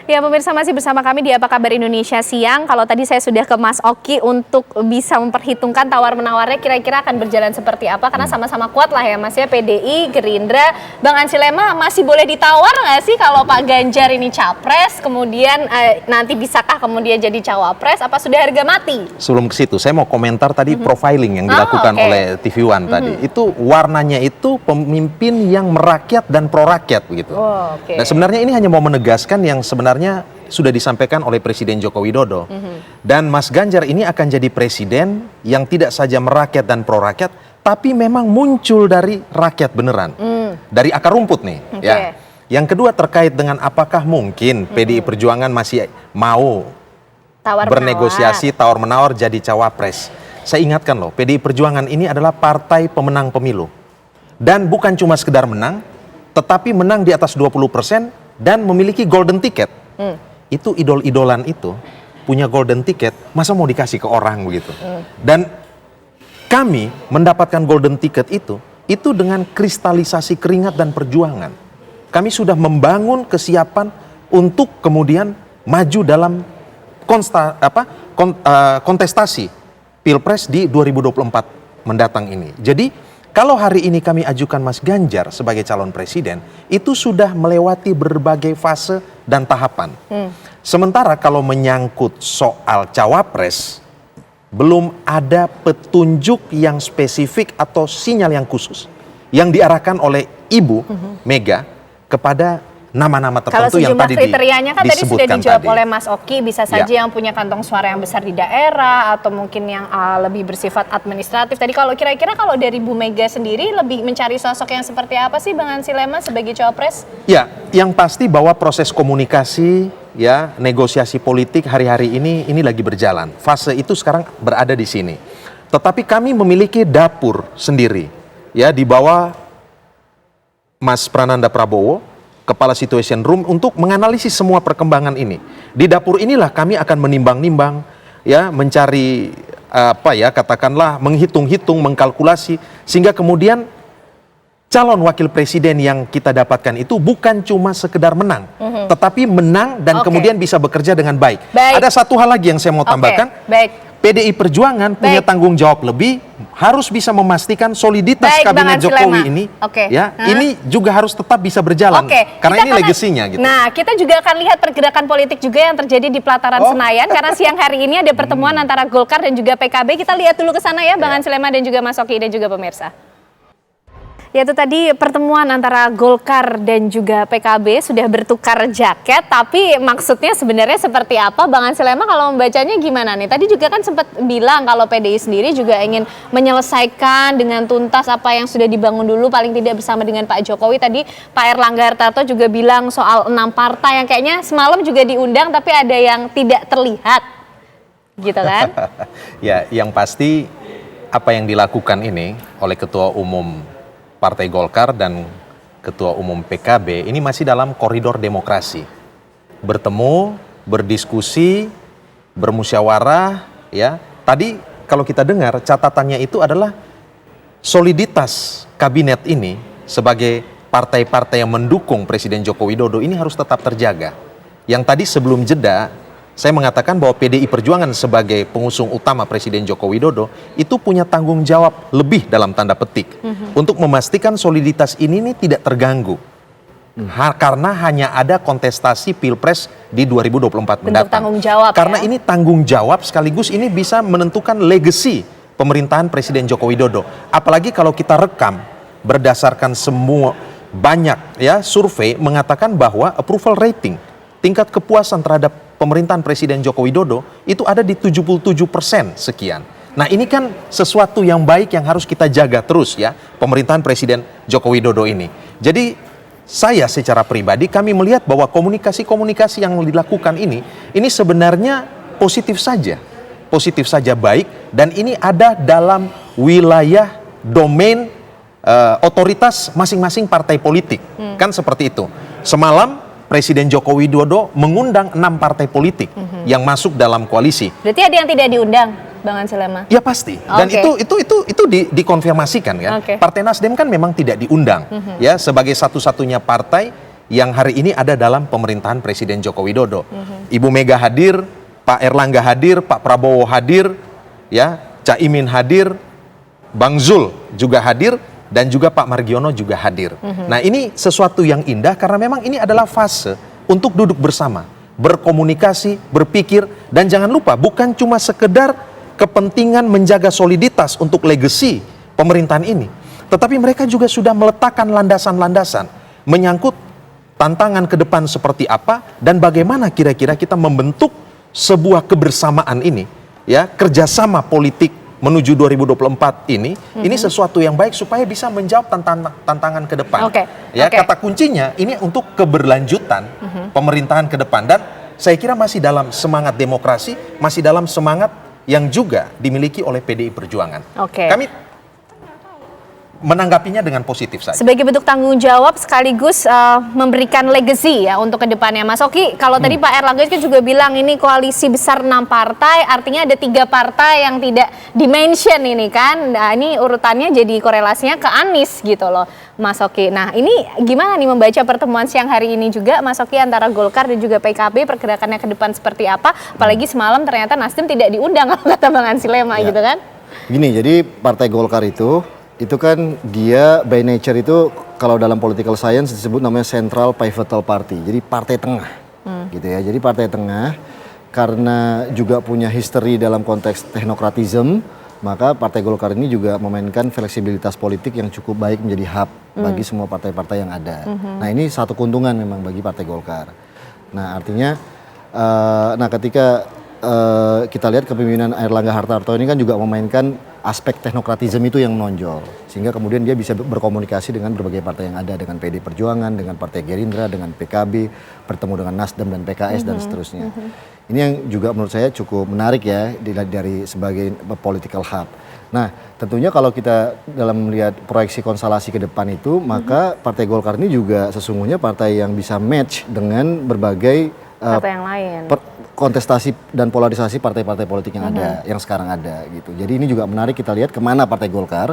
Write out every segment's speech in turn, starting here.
Ya, pemirsa masih bersama kami di Apa Kabar Indonesia Siang. Kalau tadi saya sudah ke Mas Oki untuk bisa memperhitungkan tawar-menawarnya kira-kira akan berjalan seperti apa. Karena sama-sama kuat lah ya Mas ya, PDI, Gerindra. Bang Ansi Lema masih boleh ditawar nggak sih kalau Pak Ganjar ini capres, kemudian nanti bisakah kemudian jadi cawapres, apa sudah harga mati? Sebelum ke situ, saya mau komentar tadi profiling yang dilakukan oleh TV One tadi. Itu warnanya itu pemimpin yang merakyat dan pro-rakyat begitu. Dan sebenarnya ini hanya mau menegaskan yang sebenarnya sudah disampaikan oleh Presiden Joko Widodo. Dan Mas Ganjar ini akan jadi presiden yang tidak saja merakyat dan pro-rakyat, tapi memang muncul dari rakyat beneran. Dari akar rumput nih. Ya. Yang kedua terkait dengan apakah mungkin PDI Perjuangan masih mau bernegosiasi tawar-menawar jadi cawapres. Saya ingatkan loh, PDI Perjuangan ini adalah partai pemenang pemilu. Dan bukan cuma sekedar menang, tetapi menang di atas 20% dan memiliki golden ticket. Itu idol-idolan itu punya golden ticket, masa mau dikasih ke orang begitu. Dan kami mendapatkan golden ticket itu dengan kristalisasi keringat dan perjuangan. Kami sudah membangun kesiapan untuk kemudian maju dalam kontestasi Pilpres di 2024 mendatang ini. Jadi kalau hari ini kami ajukan Mas Ganjar sebagai calon presiden, itu sudah melewati berbagai fase dan tahapan. Sementara kalau menyangkut soal cawapres, belum ada petunjuk yang spesifik atau sinyal yang khusus yang diarahkan oleh Ibu Mega kepada nama-nama tertentu yang tadi disebutkan. Kalau sejumlah kriterianya kan tadi sudah dijawab oleh Mas Oki, bisa saja yang punya kantong suara yang besar di daerah atau mungkin yang lebih bersifat administratif. Tadi kalau kira-kira kalau dari Bu Mega sendiri lebih mencari sosok yang seperti apa sih Bang Ansi Lema sebagai cawapres? Ya, yang pasti bahwa proses komunikasi ya, negosiasi politik hari-hari ini lagi berjalan. Fase itu sekarang berada di sini. Tetapi kami memiliki dapur sendiri ya di bawah Mas Prananda Prabowo, Kepala Situation Room, untuk menganalisis semua perkembangan ini. Di dapur inilah kami akan menimbang-nimbang, ya, mencari katakanlah menghitung-hitung, mengkalkulasi, sehingga kemudian calon wakil presiden yang kita dapatkan itu bukan cuma sekedar menang, tetapi menang dan kemudian bisa bekerja dengan baik. Ada satu hal lagi yang saya mau tambahkan. PDI Perjuangan punya tanggung jawab lebih, harus bisa memastikan soliditas kabinet Jokowi ini, ya, ini juga harus tetap bisa berjalan, karena ini legasinya gitu. Nah, kita juga akan lihat pergerakan politik juga yang terjadi di pelataran Senayan, karena siang hari ini ada pertemuan antara Golkar dan juga PKB. Kita lihat dulu ke sana ya, Bang Ansi Lema dan juga Mas Oki dan juga pemirsa. Yaitu tadi pertemuan antara Golkar dan juga PKB sudah bertukar jaket, tapi maksudnya sebenarnya seperti apa? Bang Ansi Lema kalau membacanya gimana nih? Tadi juga kan sempat bilang kalau PDI sendiri juga ingin menyelesaikan dengan tuntas apa yang sudah dibangun dulu, paling tidak bersama dengan Pak Jokowi. Tadi Pak Erlangga Hartarto juga bilang soal 6 partai yang kayaknya semalam juga diundang tapi ada yang tidak terlihat, gitu kan? Ya, yang pasti apa yang dilakukan ini oleh Ketua Umum Partai Golkar dan Ketua Umum PKB ini masih dalam koridor demokrasi. Bertemu, berdiskusi, bermusyawarah, ya. Tadi kalau kita dengar catatannya itu adalah soliditas kabinet ini sebagai partai-partai yang mendukung Presiden Joko Widodo ini harus tetap terjaga. Yang tadi sebelum jeda saya mengatakan bahwa PDI Perjuangan sebagai pengusung utama Presiden Joko Widodo itu punya tanggung jawab lebih dalam tanda petik untuk memastikan soliditas ini tidak terganggu. Karena hanya ada kontestasi Pilpres di 2024 mendatang. Tanggung jawab, karena ini tanggung jawab sekaligus ini bisa menentukan legasi pemerintahan Presiden Joko Widodo. Apalagi kalau kita rekam berdasarkan semua banyak ya survei mengatakan bahwa approval rating, tingkat kepuasan terhadap pemerintahan Presiden Joko Widodo itu ada di 77% sekian. Nah, ini kan sesuatu yang baik yang harus kita jaga terus ya, pemerintahan Presiden Joko Widodo ini. Jadi saya secara pribadi kami melihat bahwa komunikasi-komunikasi yang dilakukan ini sebenarnya positif saja baik, dan ini ada dalam wilayah domain otoritas masing-masing partai politik. Kan seperti itu. Semalam Presiden Joko Widodo mengundang 6 partai politik yang masuk dalam koalisi. Berarti ada yang tidak diundang, Bang Ansi Lema? Ya pasti. Dan itu dikonfirmasikan kan. Partai Nasdem kan memang tidak diundang ya sebagai satu-satunya partai yang hari ini ada dalam pemerintahan Presiden Joko Widodo. Ibu Mega hadir, Pak Erlangga hadir, Pak Prabowo hadir, ya, Caimin hadir, Bang Zul juga hadir, dan juga Pak Margiono juga hadir. Nah, ini sesuatu yang indah karena memang ini adalah fase untuk duduk bersama, berkomunikasi, berpikir, dan jangan lupa bukan cuma sekedar kepentingan menjaga soliditas untuk legacy pemerintahan ini, tetapi mereka juga sudah meletakkan landasan-landasan menyangkut tantangan ke depan seperti apa dan bagaimana kira-kira kita membentuk sebuah kebersamaan ini, ya, kerjasama politik menuju 2024 ini sesuatu yang baik supaya bisa menjawab tantangan ke depan. Ya, kata kuncinya ini untuk keberlanjutan pemerintahan ke depan, dan saya kira masih dalam semangat demokrasi, masih dalam semangat yang juga dimiliki oleh PDI Perjuangan. Kami menanggapinya dengan positif saja. Sebagai bentuk tanggung jawab sekaligus memberikan legacy ya untuk kedepannya. Mas Oki, kalau tadi Pak Erlangga itu juga bilang ini koalisi besar 6 partai, artinya ada 3 partai yang tidak dimention ini kan. Nah, ini urutannya jadi korelasinya ke Anies gitu loh, Mas Oki. Nah, ini gimana nih membaca pertemuan siang hari ini juga, Mas Oki, antara Golkar dan juga PKB, pergerakannya ke depan seperti apa? Apalagi semalam ternyata Nasdem tidak diundang kalau kata Bang Ansi-Lema gitu kan. Gini, jadi Partai Golkar itu kan dia by nature itu kalau dalam political science disebut namanya central pivotal party. Jadi partai tengah. Gitu ya. Jadi partai tengah karena juga punya history dalam konteks teknokratisme, maka Partai Golkar ini juga memainkan fleksibilitas politik yang cukup baik menjadi hub bagi semua partai-partai yang ada. Nah, ini satu keuntungan memang bagi Partai Golkar. Nah, artinya ketika kita lihat kepemimpinan Airlangga Hartarto ini kan juga memainkan aspek teknokratisme itu yang menonjol, sehingga kemudian dia bisa berkomunikasi dengan berbagai partai yang ada, dengan PD Perjuangan, dengan Partai Gerindra, dengan PKB, bertemu dengan Nasdem dan PKS dan seterusnya. Ini yang juga menurut saya cukup menarik ya dari sebagai political hub. Nah, tentunya kalau kita dalam melihat proyeksi konstelasi ke depan itu, maka Partai Golkar ini juga sesungguhnya partai yang bisa match dengan berbagai partai yang lain. Kontestasi dan polarisasi partai-partai politik yang ada, yang sekarang ada gitu. Jadi ini juga menarik kita lihat kemana Partai Golkar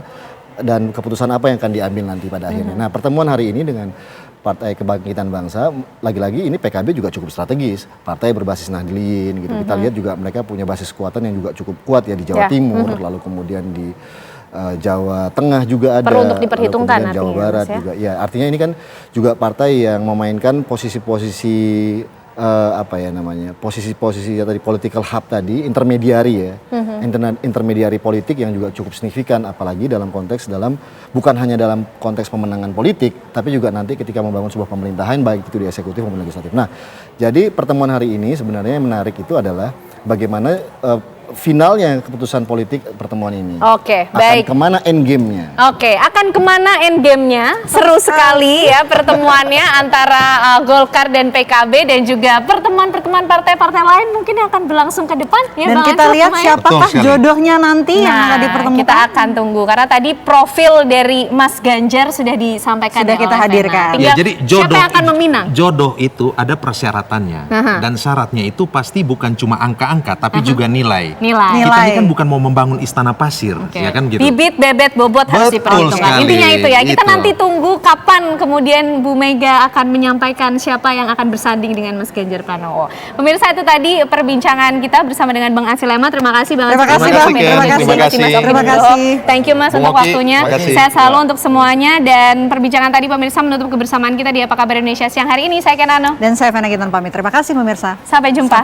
dan keputusan apa yang akan diambil nanti pada akhirnya. Nah, pertemuan hari ini dengan Partai Kebangkitan Bangsa, lagi-lagi ini PKB juga cukup strategis, partai berbasis Nahdliyin gitu. Kita lihat juga mereka punya basis kekuatan yang juga cukup kuat ya di Jawa Timur, lalu kemudian di Jawa Tengah juga ada, perlu untuk diperhitungkan Jawa Barat juga. Ya, artinya ini kan juga partai yang memainkan posisi-posisi posisi-posisi ya tadi political hub tadi, intermediary ya, intermediary politik yang juga cukup signifikan, apalagi dalam bukan hanya dalam konteks pemenangan politik, tapi juga nanti ketika membangun sebuah pemerintahan baik itu di eksekutif maupun legislatif. Nah, jadi pertemuan hari ini sebenarnya yang menarik itu adalah bagaimana finalnya keputusan politik pertemuan ini. Baik. Akan kemana endgame-nya? Akan kemana endgame-nya? Seru sekali ya pertemuannya antara Golkar dan PKB dan juga pertemuan-pertemuan partai-partai lain mungkin yang akan berlangsung ke depan. Ya, dan Bang kita lihat siapakah jodohnya nanti yang akan dipertemukan. Kita akan tunggu karena tadi profil dari Mas Ganjar sudah disampaikan. Sudah kita hadirkan. Ya, jadi jodoh, siapa yang akan meminang? Jodoh itu ada persyaratannya dan syaratnya itu pasti bukan cuma angka-angka tapi juga nilai. Kita ini kan bukan mau membangun istana pasir, ya kan gitu. Bibit, bebet, bobot harus diperhitungkan. Intinya itu ya. Kita nanti tunggu kapan kemudian Bu Mega akan menyampaikan siapa yang akan bersanding dengan Mas Ganjar Pranowo. Pemirsa, itu tadi perbincangan kita bersama dengan Bang Ansi-Lema. Terima kasih Bang Ansi-Lema. Terima kasih. Thank you Mas untuk waktunya. Sehat selalu untuk semuanya, dan perbincangan tadi pemirsa menutup kebersamaan kita di Apa Kabar Indonesia siang hari ini. Saya Ken Ano. Dan saya Fena Gitan pamit. Terima kasih pemirsa. Sampai jumpa.